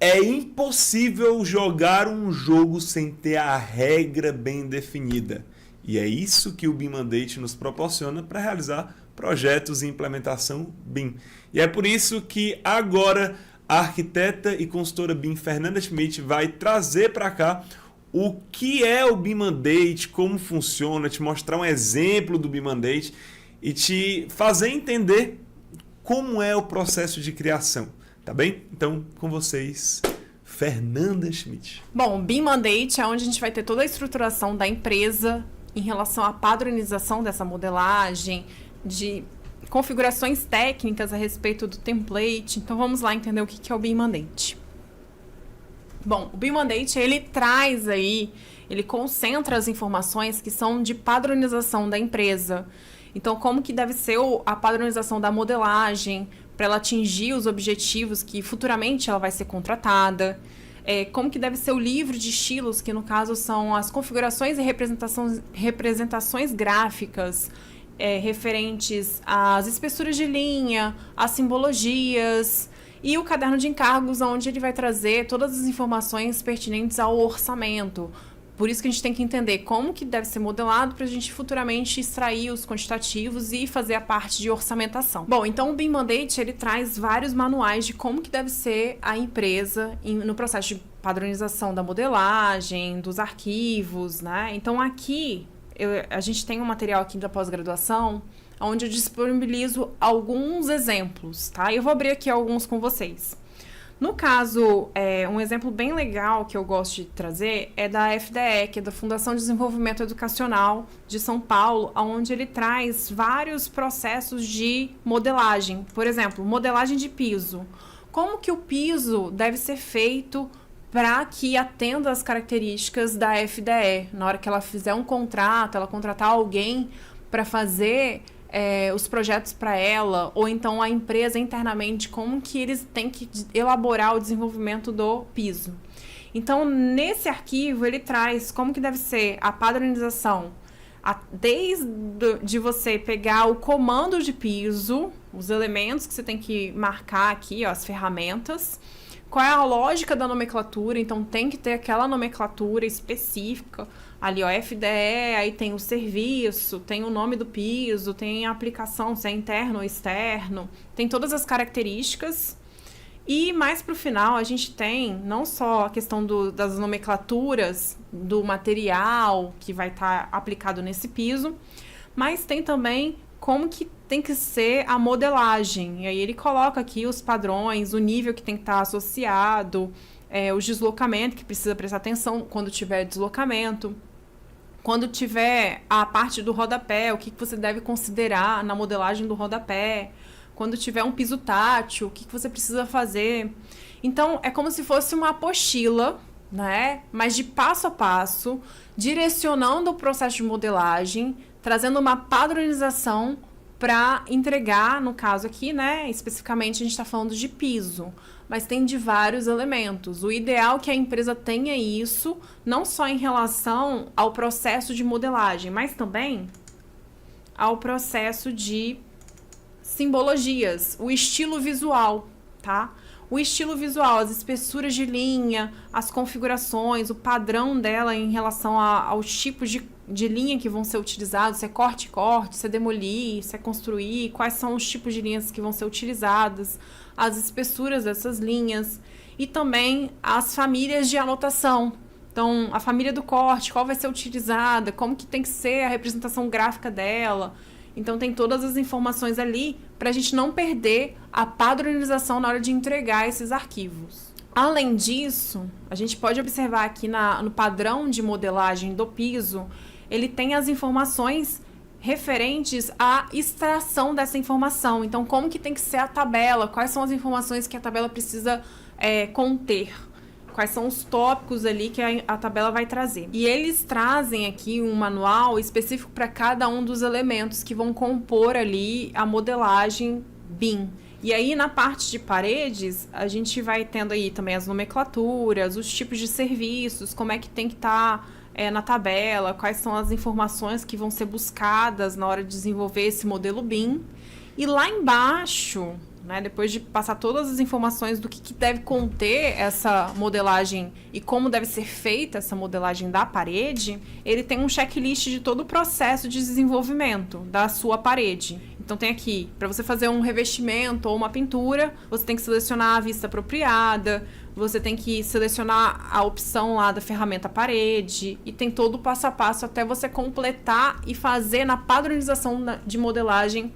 É impossível jogar um jogo sem ter a regra bem definida. E é isso que o BIM Mandate nos proporciona para realizar projetos e implementação BIM. E é por isso que agora a arquiteta e consultora BIM Fernanda Schmidt vai trazer para cá o que é o BIM Mandate, como funciona, te mostrar um exemplo do BIM Mandate e te fazer entender como é o processo de criação. Tá bem? Então, com vocês, Fernanda Schmidt. Bom, o BIM Mandate é onde a gente vai ter toda a estruturação da empresa em relação à padronização dessa modelagem, de configurações técnicas a respeito do template. Então, vamos lá entender o que é o BIM Mandate. Bom, o BIM Mandate, ele traz aí, ele concentra as informações que são de padronização da empresa. Então, como que deve ser a padronização da modelagem para ela atingir os objetivos que futuramente ela vai ser contratada. Como que deve ser o livro de estilos, que no caso são as configurações e representações gráficas referentes às espessuras de linha, às simbologias, e o caderno de encargos, onde ele vai trazer todas as informações pertinentes ao orçamento. Por isso que a gente tem que entender como que deve ser modelado para a gente futuramente extrair os quantitativos e fazer a parte de orçamentação. Bom, então o BIM Mandate, ele traz vários manuais de como que deve ser a empresa no processo de padronização da modelagem, dos arquivos, né? Então aqui, a gente tem um material aqui da pós-graduação, onde eu disponibilizo alguns exemplos, tá? Eu vou abrir aqui alguns com vocês. No caso, um exemplo bem legal que eu gosto de trazer é da FDE, que é da Fundação de Desenvolvimento Educacional de São Paulo, onde ele traz vários processos de modelagem. Por exemplo, modelagem de piso. Como que o piso deve ser feito para que atenda às características da FDE? Na hora que ela fizer um contrato, ela contratar alguém para fazer os projetos para ela, ou então a empresa internamente, como que eles têm que elaborar o desenvolvimento do piso. Então, nesse arquivo, ele traz como que deve ser a padronização, desde você pegar o comando de piso, os elementos que você tem que marcar aqui, ó, as ferramentas, qual é a lógica da nomenclatura, então tem que ter aquela nomenclatura específica, ali, ó, FDE, aí tem o serviço, tem o nome do piso, tem a aplicação, se é interno ou externo, tem todas as características. E mais para o final, a gente tem não só a questão das nomenclaturas do material que vai estar aplicado nesse piso, mas tem também como que tem que ser a modelagem. E aí ele coloca aqui os padrões, o nível que tem que estar associado, o deslocamento, que precisa prestar atenção quando tiver deslocamento. Quando tiver a parte do rodapé, o que você deve considerar na modelagem do rodapé. Quando tiver um piso tátil, o que você precisa fazer. Então, é como se fosse uma apostila, né? Mas de passo a passo, direcionando o processo de modelagem, trazendo uma padronização para entregar, no caso aqui, né? Especificamente, a gente está falando de piso, mas tem de vários elementos. O ideal é que a empresa tenha isso, não só em relação ao processo de modelagem, mas também ao processo de simbologias, o estilo visual, tá? O estilo visual, as espessuras de linha, as configurações, o padrão dela em relação aos tipos de linha que vão ser utilizados, se é corte-corte, se é demolir, se é construir, quais são os tipos de linhas que vão ser utilizadas, as espessuras dessas linhas e também as famílias de anotação. Então, a família do corte, qual vai ser utilizada, como que tem que ser a representação gráfica dela. Então, tem todas as informações ali para a gente não perder a padronização na hora de entregar esses arquivos. Além disso, a gente pode observar aqui no padrão de modelagem do piso, ele tem as informações referentes à extração dessa informação. Então, como que tem que ser a tabela, quais são as informações que a tabela precisa conter. Quais são os tópicos ali que a tabela vai trazer. E eles trazem aqui um manual específico para cada um dos elementos que vão compor ali a modelagem BIM. E aí, na parte de paredes, a gente vai tendo aí também as nomenclaturas, os tipos de serviços, como é que tem que estar na tabela, quais são as informações que vão ser buscadas na hora de desenvolver esse modelo BIM. E lá embaixo né? Depois de passar todas as informações do que deve conter essa modelagem e como deve ser feita essa modelagem da parede, ele tem um checklist de todo o processo de desenvolvimento da sua parede. Então tem aqui, para você fazer um revestimento ou uma pintura, você tem que selecionar a vista apropriada, você tem que selecionar a opção lá da ferramenta parede, e tem todo o passo a passo até você completar e fazer na padronização de modelagem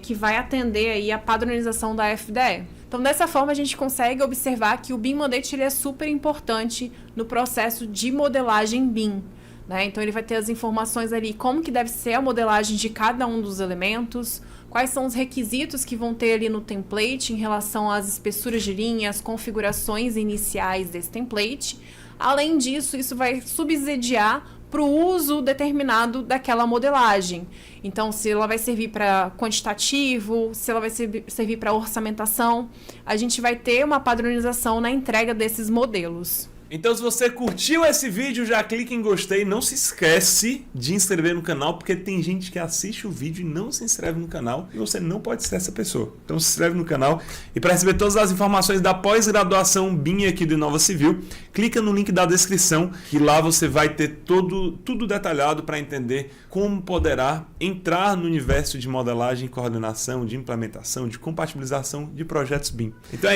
que vai atender aí a padronização da FDE. Então, dessa forma, a gente consegue observar que o BIM Mandate ele é super importante no processo de modelagem BIM. Né? Então, ele vai ter as informações ali, como que deve ser a modelagem de cada um dos elementos, quais são os requisitos que vão ter ali no template em relação às espessuras de linha, as configurações iniciais desse template. Além disso, isso vai subsidiar para o uso determinado daquela modelagem. Então, se ela vai servir para quantitativo, se ela vai servir para orçamentação, a gente vai ter uma padronização na entrega desses modelos. Então, se você curtiu esse vídeo, já clica em gostei. Não se esquece de inscrever no canal, porque tem gente que assiste o vídeo e não se inscreve no canal, e você não pode ser essa pessoa. Então, se inscreve no canal. E para receber todas as informações da pós-graduação BIM aqui do Inova Civil, clica no link da descrição, que lá você vai ter tudo detalhado para entender como poderá entrar no universo de modelagem, coordenação, de implementação, de compatibilização de projetos BIM. Então,